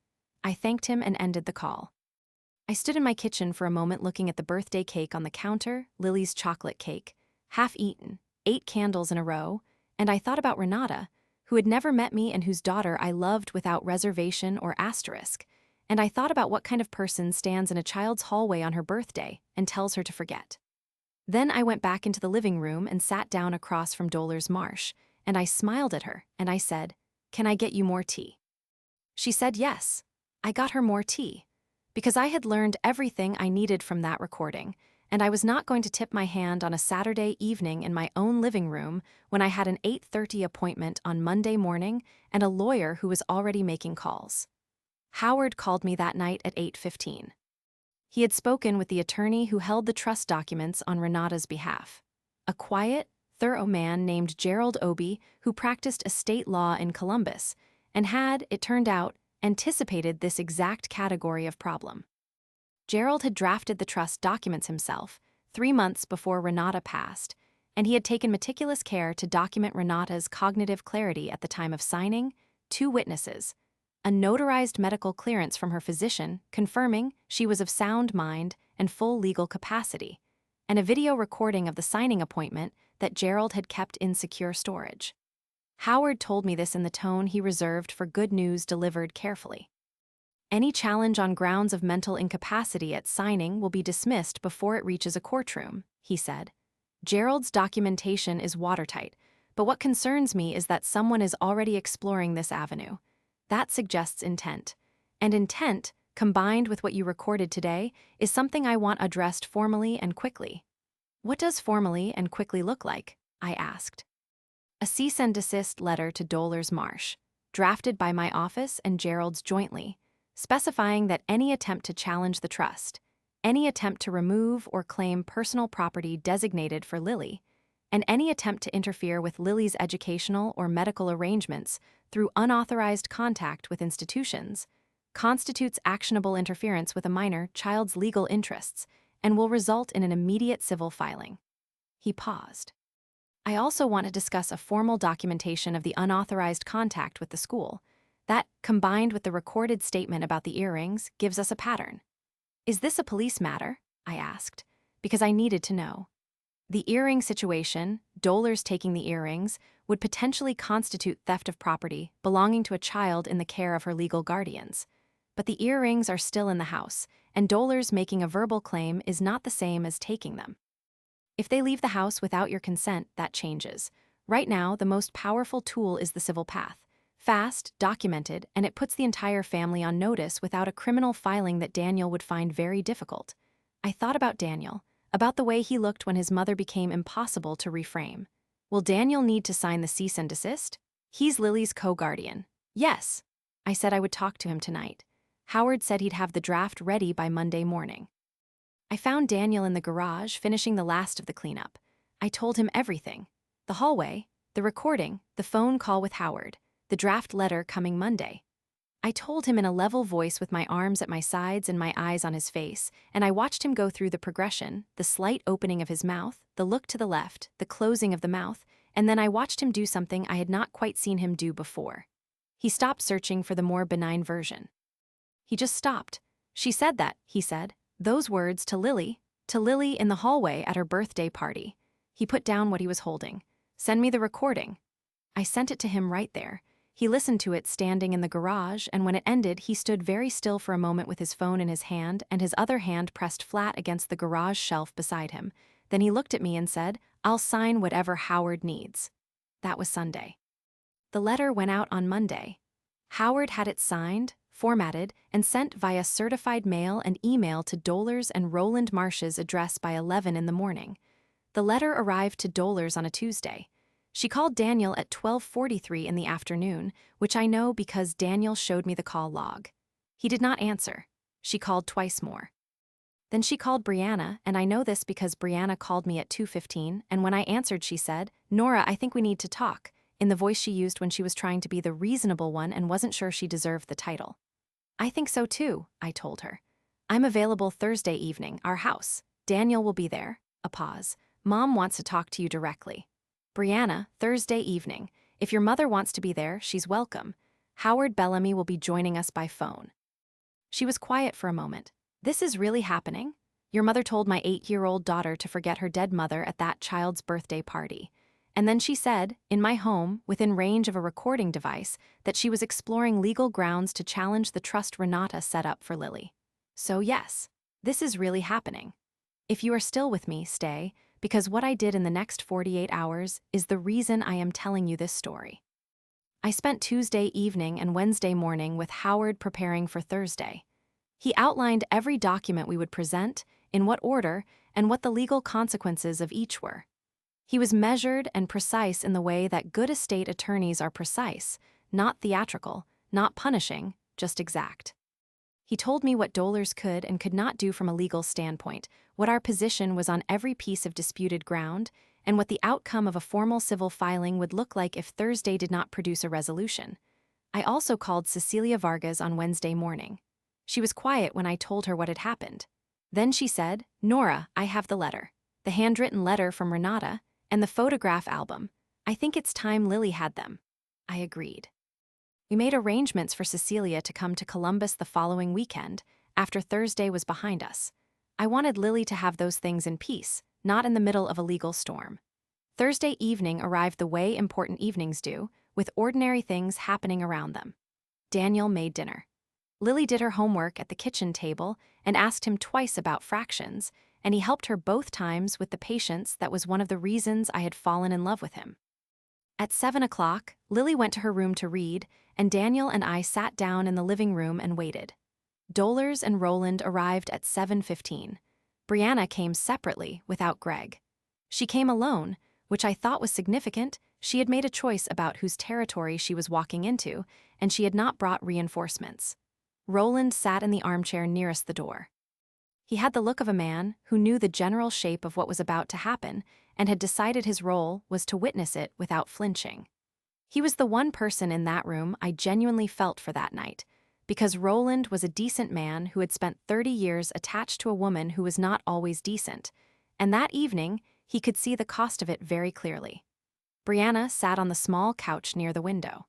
A: I thanked him and ended the call. I stood in my kitchen for a moment looking at the birthday cake on the counter, Lily's chocolate cake, half eaten, 8 candles in a row, and I thought about Renata, who had never met me and whose daughter I loved without reservation or asterisk, and I thought about what kind of person stands in a child's hallway on her birthday and tells her to forget. Then I went back into the living room and sat down across from Dollars Marsh, and I smiled at her, and I said, "Can I get you more tea?" She said yes. I got her more tea, because I had learned everything I needed from that recording, and I was not going to tip my hand on a Saturday evening in my own living room when I had an 8:30 appointment on Monday morning and a lawyer who was already making calls. Howard called me that night at 8:15. He had spoken with the attorney who held the trust documents on Renata's behalf. A quiet, thorough man named Gerald Obie who practiced estate law in Columbus and had, it turned out, anticipated this exact category of problem. Gerald had drafted the trust documents himself 3 months before Renata passed, and he had taken meticulous care to document Renata's cognitive clarity at the time of signing, 2 witnesses, a notarized medical clearance from her physician confirming she was of sound mind and full legal capacity, and a video recording of the signing appointment that Gerald had kept in secure storage. Howard told me this in the tone he reserved for good news delivered carefully. Any challenge on grounds of mental incapacity at signing will be dismissed before it reaches a courtroom, he said. Gerald's documentation is watertight, but what concerns me is that someone is already exploring this avenue. That suggests intent. And intent, combined with what you recorded today, is something I want addressed formally and quickly. What does formally and quickly look like? I asked. A cease and desist letter to Dollars Marsh, drafted by my office and Gerald's jointly, specifying that any attempt to challenge the trust, any attempt to remove or claim personal property designated for Lily, and any attempt to interfere with Lily's educational or medical arrangements through unauthorized contact with institutions, constitutes actionable interference with a minor child's legal interests and will result in an immediate civil filing. He paused. I also want to discuss a formal documentation of the unauthorized contact with the school. That, combined with the recorded statement about the earrings, gives us a pattern. Is this a police matter? I asked, because I needed to know. The earring situation, Dollars taking the earrings, would potentially constitute theft of property belonging to a child in the care of her legal guardians. But the earrings are still in the house, and Dollars making a verbal claim is not the same as taking them. If they leave the house without your consent, that changes. Right now, the most powerful tool is the civil path. Fast, documented, and it puts the entire family on notice without a criminal filing that Daniel would find very difficult. I thought about Daniel, about the way he looked when his mother became impossible to reframe. Will Daniel need to sign the cease and desist? He's Lily's co-guardian. Yes. I said I would talk to him tonight. Howard said he'd have the draft ready by Monday morning. I found Daniel in the garage finishing the last of the cleanup. I told him everything. The hallway, the recording, the phone call with Howard, the draft letter coming Monday. I told him in a level voice with my arms at my sides and my eyes on his face, and I watched him go through the progression, the slight opening of his mouth, the look to the left, the closing of the mouth, and then I watched him do something I had not quite seen him do before. He stopped searching for the more benign version. He just stopped. She said that, he said. Those words to Lily in the hallway at her birthday party. He put down what he was holding. Send me the recording. I sent it to him right there. He listened to it standing in the garage, and when it ended, he stood very still for a moment with his phone in his hand and his other hand pressed flat against the garage shelf beside him. Then he looked at me and said, "I'll sign whatever Howard needs." That was Sunday. The letter went out on Monday. Howard had it signed, formatted, and sent via certified mail and email to Dollars and Roland Marsh's address by 11 in the morning. The letter arrived to Dollars on a Tuesday. She called Daniel at 12:43 in the afternoon, which I know because Daniel showed me the call log. He did not answer. She called twice more. Then she called Brianna, and I know this because Brianna called me at 2:15, and when I answered she said, "Nora, I think we need to talk," in the voice she used when she was trying to be the reasonable one and wasn't sure she deserved the title. "I think so too," I told her. "I'm available Thursday evening, our house. Daniel will be there." A pause. "Mom wants to talk to you directly." "Brianna, Thursday evening. If your mother wants to be there, she's welcome. Howard Bellamy will be joining us by phone." She was quiet for a moment. "This is really happening? Your mother told my 8-year-old daughter to forget her dead mother at that child's birthday party. And then she said, in my home, within range of a recording device, that she was exploring legal grounds to challenge the trust Renata set up for Lily. So yes, this is really happening. If you are still with me, stay, because what I did in the next 48 hours is the reason I am telling you this story." I spent Tuesday evening and Wednesday morning with Howard preparing for Thursday. He outlined every document we would present, in what order, and what the legal consequences of each were. He was measured and precise in the way that good estate attorneys are precise, not theatrical, not punishing, just exact. He told me what Dollars could and could not do from a legal standpoint, what our position was on every piece of disputed ground, and what the outcome of a formal civil filing would look like if Thursday did not produce a resolution. I also called Cecilia Vargas on Wednesday morning. She was quiet when I told her what had happened. Then she said, "Nora, I have the letter, the handwritten letter from Renata, and the photograph album. I think it's time Lily had them." I agreed. We made arrangements for Cecilia to come to Columbus the following weekend, after Thursday was behind us. I wanted Lily to have those things in peace, not in the middle of a legal storm. Thursday evening arrived the way important evenings do, with ordinary things happening around them. Daniel made dinner. Lily did her homework at the kitchen table and asked him twice about fractions, and he helped her both times with the patience that was one of the reasons I had fallen in love with him. At 7 o'clock, Lily went to her room to read, and Daniel and I sat down in the living room and waited. Dolers and Roland arrived at 7:15. Brianna came separately, without Greg. She came alone, which I thought was significant. She had made a choice about whose territory she was walking into, and she had not brought reinforcements. Roland sat in the armchair nearest the door. He had the look of a man who knew the general shape of what was about to happen and had decided his role was to witness it without flinching. He was the one person in that room I genuinely felt for that night, because Roland was a decent man who had spent 30 years attached to a woman who was not always decent, and that evening he could see the cost of it very clearly. Brianna sat on the small couch near the window.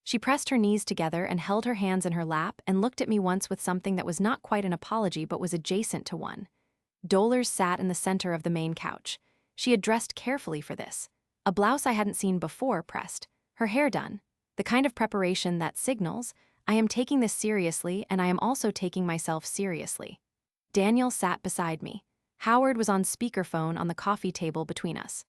A: She pressed her knees together and held her hands in her lap and looked at me once with something that was not quite an apology but was adjacent to one. Dolers sat in the center of the main couch. She had dressed carefully for this. A blouse I hadn't seen before pressed, her hair done, the kind of preparation that signals, I am taking this seriously and I am also taking myself seriously. Daniel sat beside me. Howard was on speakerphone on the coffee table between us.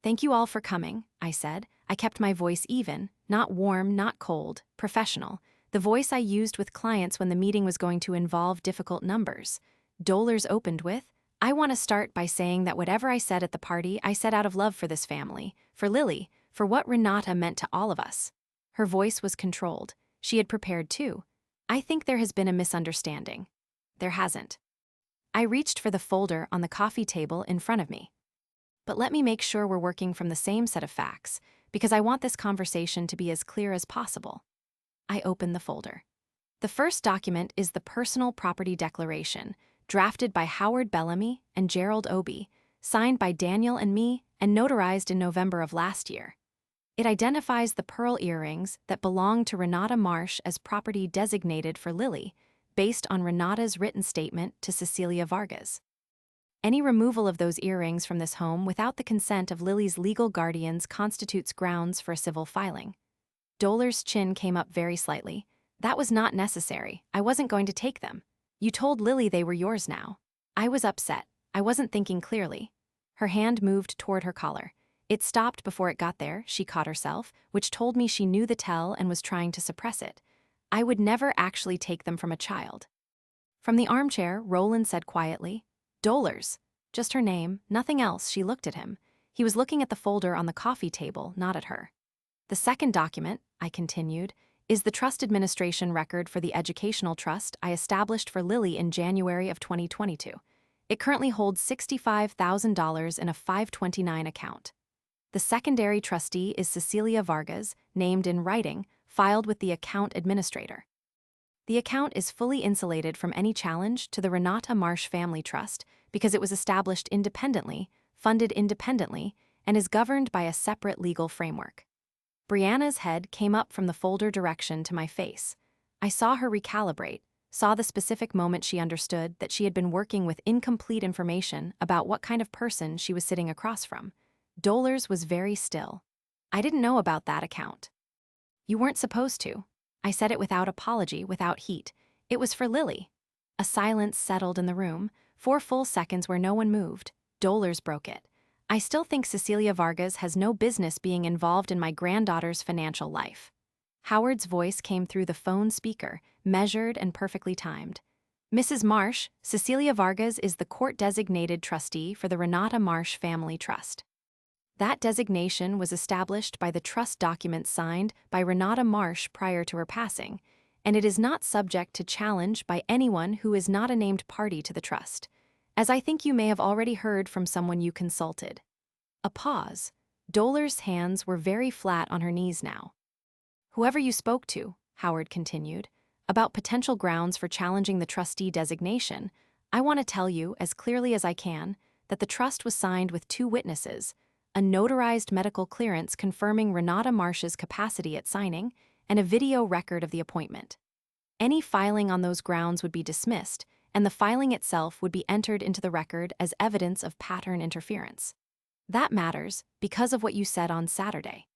A: "Thank you all for coming," I said. I kept my voice even, not warm, not cold, professional, the voice I used with clients when the meeting was going to involve difficult numbers. Dolers opened with, "I want to start by saying that whatever I said at the party, I said out of love for this family, for Lily, for what Renata meant to all of us." Her voice was controlled. She had prepared too. "I think there has been a misunderstanding." There hasn't. I reached for the folder on the coffee table in front of me. "But let me make sure we're working from the same set of facts, because I want this conversation to be as clear as possible." I opened the folder. The first document is the Personal Property Declaration, drafted by Howard Bellamy and Gerald Obie, signed by Daniel and me, and notarized in November of last year. It identifies the pearl earrings that belong to Renata Marsh as property designated for Lily, based on Renata's written statement to Cecilia Vargas. Any removal of those earrings from this home without the consent of Lily's legal guardians constitutes grounds for a civil filing. Dolers' chin came up very slightly. "That was not necessary. I wasn't going to take them. You told Lily they were yours now." I was upset. I wasn't thinking clearly. Her hand moved toward her collar. It stopped before it got there, she caught herself, which told me she knew the tell and was trying to suppress it. I would never actually take them from a child. From the armchair, Roland said quietly, "Dolers." Just her name, nothing else. She looked at him. He was looking at the folder on the coffee table, not at her. "The second document," I continued, "is the trust administration record for the educational trust I established for Lily in January of 2022. It currently holds $65,000 in a 529 account. The secondary trustee is Cecilia Vargas, named in writing, filed with the account administrator. The account is fully insulated from any challenge to the Renata Marsh Family Trust because it was established independently, funded independently, and is governed by a separate legal framework." Brianna's head came up from the folder direction to my face. I saw her recalibrate, saw the specific moment she understood that she had been working with incomplete information about what kind of person she was sitting across from. Dolers was very still. "I didn't know about that account." "You weren't supposed to." I said it without apology, without heat. "It was for Lily." A silence settled in the room, 4 full seconds where no one moved. Dolers broke it. "I still think Cecilia Vargas has no business being involved in my granddaughter's financial life." Howard's voice came through the phone speaker, measured and perfectly timed. "Mrs. Marsh, Cecilia Vargas is the court-designated trustee for the Renata Marsh Family Trust. That designation was established by the trust documents signed by Renata Marsh prior to her passing, and it is not subject to challenge by anyone who is not a named party to the trust, as I think you may have already heard from someone you consulted." A pause. Dolers' hands were very flat on her knees now. "Whoever you spoke to," Howard continued, "about potential grounds for challenging the trustee designation, I want to tell you, as clearly as I can, that the trust was signed with 2 witnesses, a notarized medical clearance confirming Renata Marsh's capacity at signing, and a video record of the appointment. Any filing on those grounds would be dismissed, and the filing itself would be entered into the record as evidence of pattern interference. That matters because of what you said on Saturday.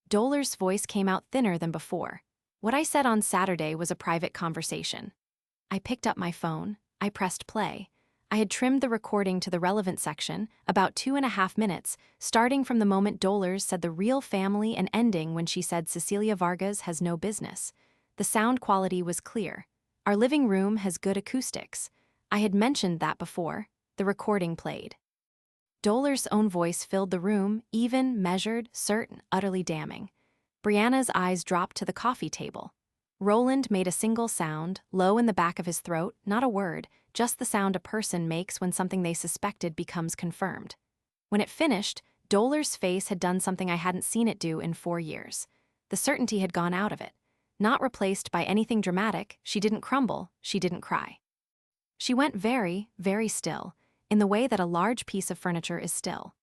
A: Dolar's voice came out thinner than before. What I said on Saturday was a private conversation. I picked up my phone, I pressed play. I had trimmed the recording to the relevant section, about 2.5 minutes, starting from the moment Dolars said the real family and ending when she said Cecilia Vargas has no business. The sound quality was clear. Our living room has good acoustics. I had mentioned that before. The recording played. Dolars' own voice filled the room, even, measured, certain, utterly damning. Brianna's eyes dropped to the coffee table. Roland made a single sound, low in the back of his throat, not a word, just the sound a person makes when something they suspected becomes confirmed. When it finished, Dolars' face had done something I hadn't seen it do in 4 years. The certainty had gone out of it. Not replaced by anything dramatic, she didn't crumble, she didn't cry. She went very, very still, in the way that a large piece of furniture is still.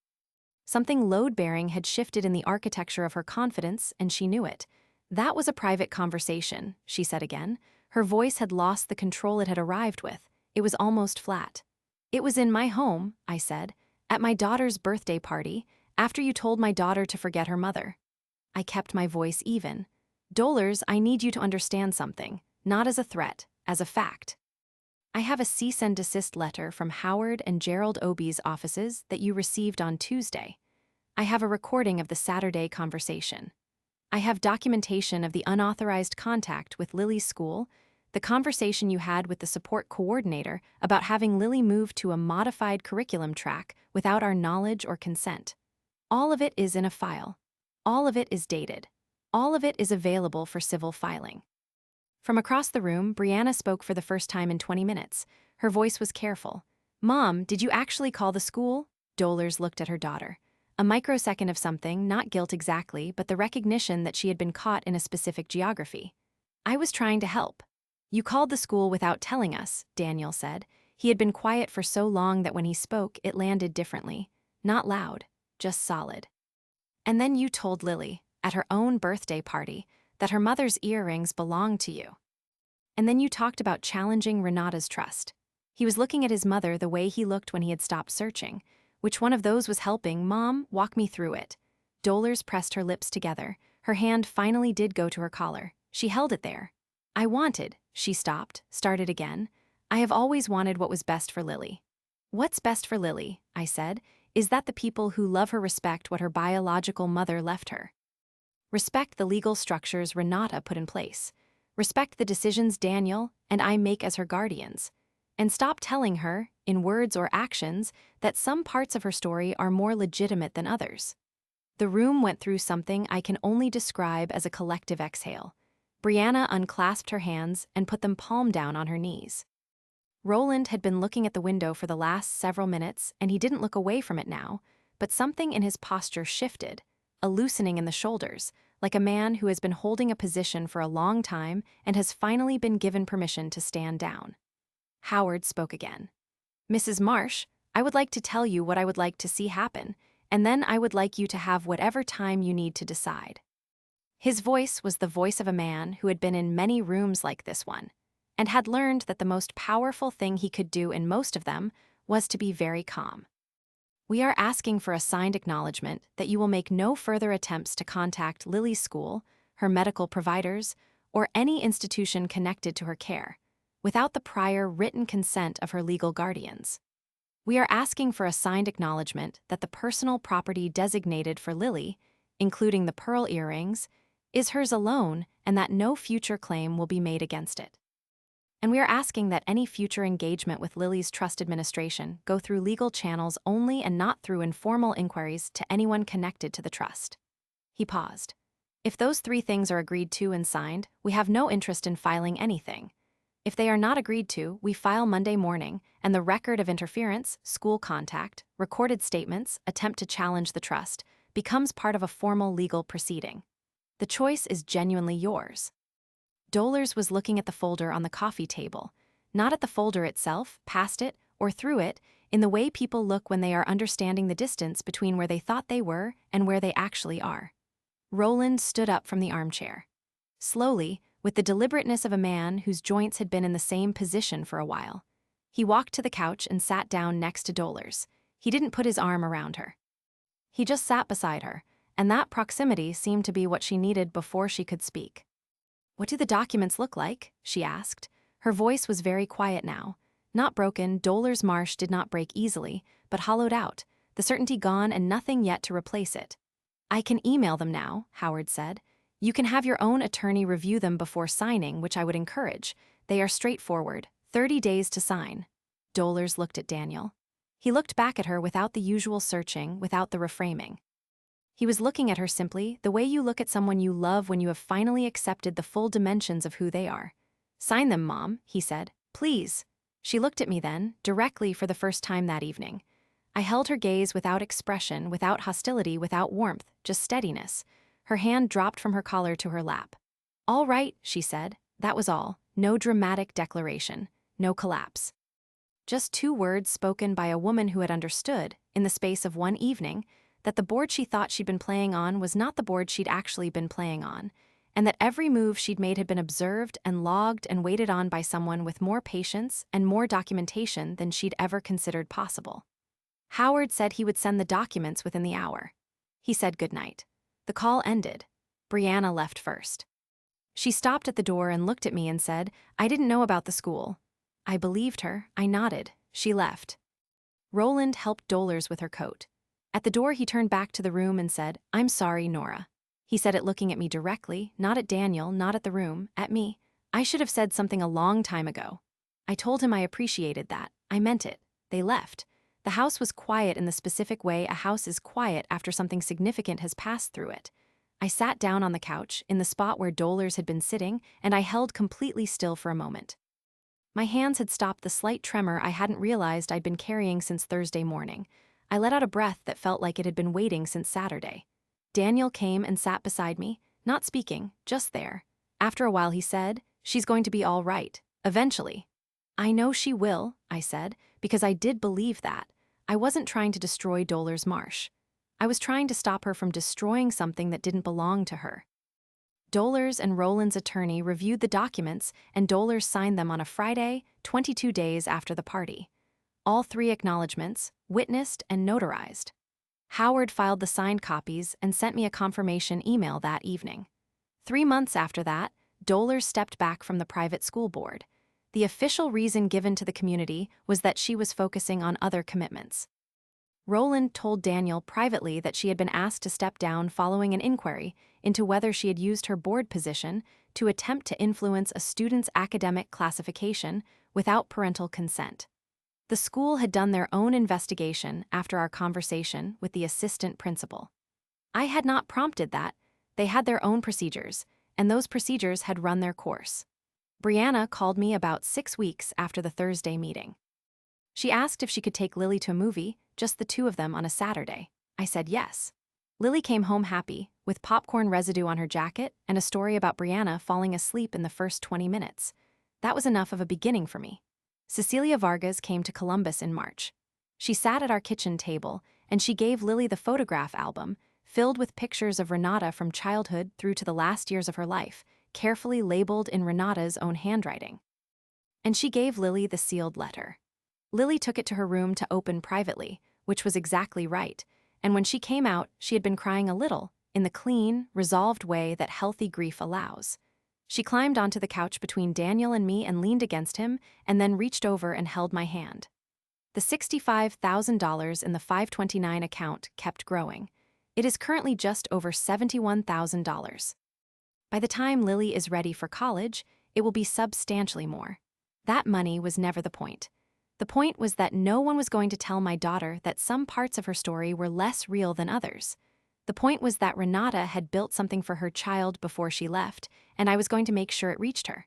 A: Something load-bearing had shifted in the architecture of her confidence, and she knew it. That was a private conversation, she said again. Her voice had lost the control it had arrived with. It was almost flat. It was in my home, I said, at my daughter's birthday party, after you told my daughter to forget her mother. I kept my voice even. Dolars, I need you to understand something, not as a threat, as a fact. I have a cease and desist letter from Howard and Gerald Obie's offices that you received on Tuesday. I have a recording of the Saturday conversation. I have documentation of the unauthorized contact with Lily's school, the conversation you had with the support coordinator about having Lily move to a modified curriculum track without our knowledge or consent. All of it is in a file. All of it is dated. All of it is available for civil filing. From across the room, Brianna spoke for the first time in 20 minutes. Her voice was careful. Mom, did you actually call the school? Dolars looked at her daughter. A microsecond of something, not guilt exactly, but the recognition that she had been caught in a specific geography. I was trying to help. You called the school without telling us, Daniel said. He had been quiet for so long that when he spoke, it landed differently. Not loud, just solid. And then you told Lily, at her own birthday party, that her mother's earrings belonged to you. And then you talked about challenging Renata's trust. He was looking at his mother the way he looked when he had stopped searching. Which one of those was helping? Mom, walk me through it. Dolars pressed her lips together. Her hand finally did go to her collar. She held it there. I wanted, she stopped, started again. I have always wanted what was best for Lily. What's best for Lily, I said, is that the people who love her respect what her biological mother left her. Respect the legal structures Renata put in place. Respect the decisions Daniel and I make as her guardians. And stop telling her, in words or actions, that some parts of her story are more legitimate than others. The room went through something I can only describe as a collective exhale. Brianna unclasped her hands and put them palm down on her knees. Roland had been looking at the window for the last several minutes, and he didn't look away from it now, but something in his posture shifted, a loosening in the shoulders, like a man who has been holding a position for a long time and has finally been given permission to stand down. Howard spoke again. Mrs. Marsh, I would like to tell you what I would like to see happen, and then I would like you to have whatever time you need to decide. His voice was the voice of a man who had been in many rooms like this one, and had learned that the most powerful thing he could do in most of them was to be very calm. We are asking for a signed acknowledgement that you will make no further attempts to contact Lily's school, her medical providers, or any institution connected to her care, without the prior written consent of her legal guardians. We are asking for a signed acknowledgement that the personal property designated for Lily, including the pearl earrings, is hers alone and that no future claim will be made against it. And we are asking that any future engagement with Lily's trust administration go through legal channels only and not through informal inquiries to anyone connected to the trust. He paused. If those 3 things are agreed to and signed, we have no interest in filing anything. If they are not agreed to, we file Monday morning, and the record of interference, school contact, recorded statements, attempt to challenge the trust, becomes part of a formal legal proceeding. The choice is genuinely yours. Dolars was looking at the folder on the coffee table, not at the folder itself, past it, or through it, in the way people look when they are understanding the distance between where they thought they were and where they actually are. Roland stood up from the armchair. Slowly, with the deliberateness of a man whose joints had been in the same position for a while, He walked to the couch and sat down next to Dollars. He didn't put his arm around her. He just sat beside her, and that proximity seemed to be what she needed before she could speak. "What do the documents look like?" she asked. Her voice was very quiet now. Not broken, Dollars Marsh did not break easily, but hollowed out, the certainty gone and nothing yet to replace it. "I can email them now," Howard said. "You can have your own attorney review them before signing, which I would encourage. They are straightforward, 30 days to sign." Dollars looked at Daniel. He looked back at her without the usual searching, without the reframing. He was looking at her simply, the way you look at someone you love when you have finally accepted the full dimensions of who they are. "Sign them, Mom," he said. "Please." She looked at me then, directly for the first time that evening. I held her gaze without expression, without hostility, without warmth, just steadiness. Her hand dropped from her collar to her lap. "All right," she said. That was all. No dramatic declaration. No collapse. Just 2 words spoken by a woman who had understood, in the space of one evening, that the board she thought she'd been playing on was not the board she'd actually been playing on, and that every move she'd made had been observed and logged and waited on by someone with more patience and more documentation than she'd ever considered possible. Howard said he would send the documents within the hour. He said goodnight. The call ended. Brianna left first. She stopped at the door and looked at me and said, "I didn't know about the school." I believed her. I nodded. She left. Roland helped Dollars with her coat. At the door he turned back to the room and said, "I'm sorry, Nora." He said it looking at me directly, not at Daniel, not at the room, at me. I should have said something a long time ago. I told him I appreciated that. I meant it. They left. The house was quiet in the specific way a house is quiet after something significant has passed through it. I sat down on the couch, in the spot where Dollars had been sitting, and I held completely still for a moment. My hands had stopped the slight tremor I hadn't realized I'd been carrying since Thursday morning. I let out a breath that felt like it had been waiting since Saturday. Daniel came and sat beside me, not speaking, just there. After a while he said, "She's going to be all right, eventually." "I know she will," I said, because I did believe that. I wasn't trying to destroy Dollars Marsh. I was trying to stop her from destroying something that didn't belong to her. Dollars and Roland's attorney reviewed the documents, and Dollars signed them on a Friday, 22 days after the party. All 3 acknowledgments, witnessed and notarized. Howard filed the signed copies and sent me a confirmation email that evening. 3 months after that, Dollars stepped back from the private school board. The official reason given to the community was that she was focusing on other commitments. Roland told Daniel privately that she had been asked to step down following an inquiry into whether she had used her board position to attempt to influence a student's academic classification without parental consent. The school had done their own investigation after our conversation with the assistant principal. I had not prompted that. They had their own procedures, and those procedures had run their course. Brianna called me about 6 weeks after the Thursday meeting. She asked if she could take Lily to a movie, just the 2 of them on a Saturday. I said yes. Lily came home happy, with popcorn residue on her jacket and a story about Brianna falling asleep in the first 20 minutes. That was enough of a beginning for me. Cecilia Vargas came to Columbus in March. She sat at our kitchen table, and she gave Lily the photograph album, filled with pictures of Renata from childhood through to the last years of her life, carefully labeled in Renata's own handwriting. And she gave Lily the sealed letter. Lily took it to her room to open privately, which was exactly right, and when she came out, she had been crying a little, in the clean, resolved way that healthy grief allows. She climbed onto the couch between Daniel and me and leaned against him, and then reached over and held my hand. The $65,000 in the 529 account kept growing. It is currently just over $71,000. By the time Lily is ready for college, it will be substantially more. That money was never the point. The point was that no one was going to tell my daughter that some parts of her story were less real than others. The point was that Renata had built something for her child before she left, and I was going to make sure it reached her.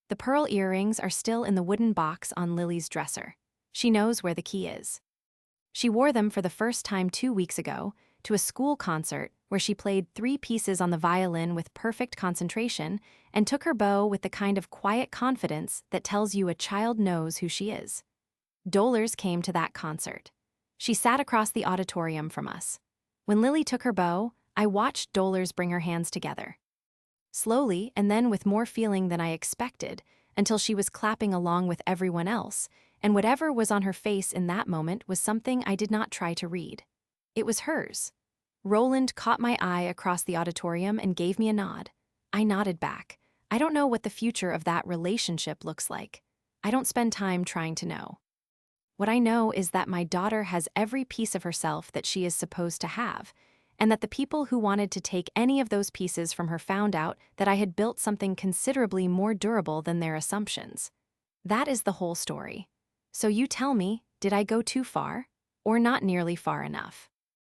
A: The pearl earrings are still in the wooden box on Lily's dresser. She knows where the key is. She wore them for the first time 2 weeks ago to a school concert where she played 3 pieces on the violin with perfect concentration and took her bow with the kind of quiet confidence that tells you a child knows who she is. Dollars came to that concert. She sat across the auditorium from us. When Lily took her bow, I watched Dollars bring her hands together. Slowly, and then with more feeling than I expected, until she was clapping along with everyone else, and whatever was on her face in that moment was something I did not try to read. It was hers. Roland caught my eye across the auditorium and gave me a nod. I nodded back. I don't know what the future of that relationship looks like. I don't spend time trying to know. What I know is that my daughter has every piece of herself that she is supposed to have, and that the people who wanted to take any of those pieces from her found out that I had built something considerably more durable than their assumptions. That is the whole story. So you tell me, did I go too far? Or not nearly far enough?